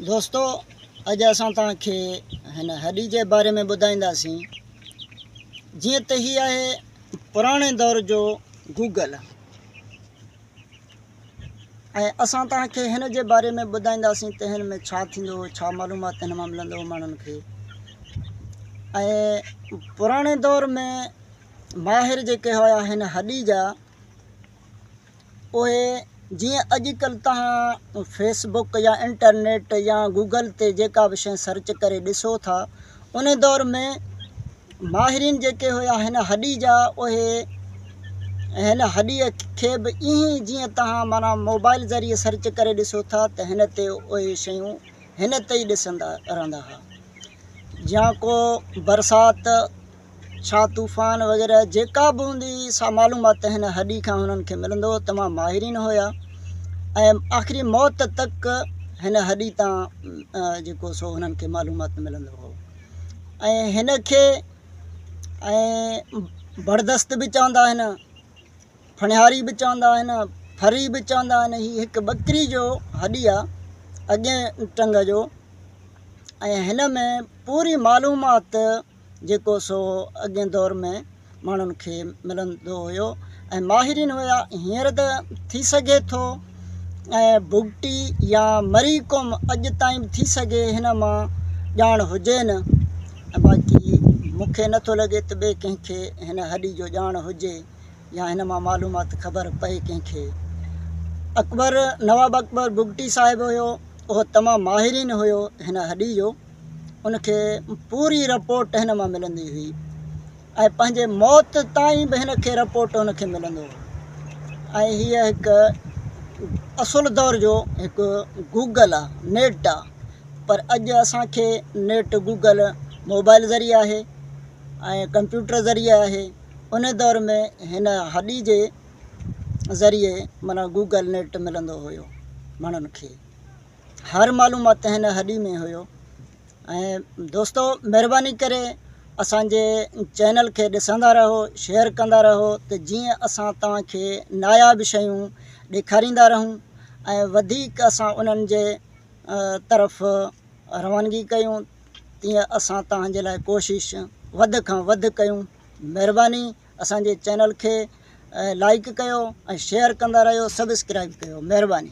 दोस्तों अज असां तव्हांखे हिन हॾी जे बारे में ॿुधाईंदासीं। जीअं त ही आहे पुराणे दौर जो गूगल ऐं असां तव्हांखे हिन जे बारे में ॿुधाईंदासीं त हिन में छा थींदो, छा मालूमात हिन मां मिलंदो माण्हुनि खे। ऐं पुराणे दौर में माहिर जेके हुआ हिन हॾी जा, उहे जियां अॼुकल्ह तव्हां फेसबुक या इंटरनेट या गूगल ते जेका बि शइ सर्च करे ॾिसो था, उन दौर में माहिरीन जेके हुआ हिन हॾी जा, उहे हिन हॾीअ खे बि ईअं ई जीअं तव्हां माना मोबाइल ज़रिए सर्च करे ॾिसो था त हिन ते उहे शयूं हिन ते ई ॾिसंदा रहंदा हुआ। या को बरसाति, छा तूफ़ान वग़ैरह जेका बि हूंदी सा मालूमात हिन हॾी खां हुननि खे मिलंदो। तमामु माहिरीन हुया ऐं आख़िरी मौत तक हिन हॾी तां जेको सो हुननि खे मालूमात मिलंदो हो। ऐं हिन खे बरदस्त बि चवंदा आहिनि, फणिहारी बि चवंदा आहिनि, फरी बि चवंदा आहिनि। हीअ हिकु बकरी जो हॾी आहे, अॻे टंग जो, ऐं हिन में पूरी मालूमात जेको सो अॻे दौर में माण्हुनि खे मिलंदो हुयो। ऐं माहिरीन हुया। हींअर त थी सघे थो ऐं भुगटी या मरी क़ौम अॼु ताईं बि थी सघे हिन मां ॼाण हुजे न, बाक़ी मूंखे नथो लॻे त ॿिए कंहिंखे हिन हॾी जो ॼाण हुजे या हिन मां मालूमात ख़बर पए कंहिंखे। अकबर, नवाब अकबर भुगटी साहिबु हुयो, उहो तमामु माहिरीन हुयो हिन हॾी जो। उनखे पूरी रिपोर्ट हिन मां मिलंदी हुई ऐं पंहिंजे मौत ताईं बि हिन खे रिपोर्ट हुनखे मिलंदो हो। ऐं हीअ हिकु असुल दौर जो हिकु गूगल आहे, नेट आहे। पर अॼु असांखे नेट गूगल मोबाइल ज़रिए आहे ऐं कंप्यूटर ज़रिए आहे। उन दौर में हिन हॾी जे ज़रिए माना गूगल नेट मिलंदो हुयो माण्हुनि खे। हर मालूमात हिन हॾी में हुयो। ऐं दोस्तों, महिरबानी करे असांजे चैनल खे ॾिसंदा रहो, शेयर कंदा रहो, त जीअं असां तव्हांखे नायाब शयूं ॾेखारींदा रहूं ऐं वधीक असां उन्हनि जे तरफ़ रवानगी कयूं, तीअं असां तव्हांजे लाइ कोशिश वधि खां वधि कयूं। महिरबानी, असांजे चैनल खे लाइक कयो ऐं शेयर कंदा रहियो, सब्सक्राइब कयो। महिरबानी।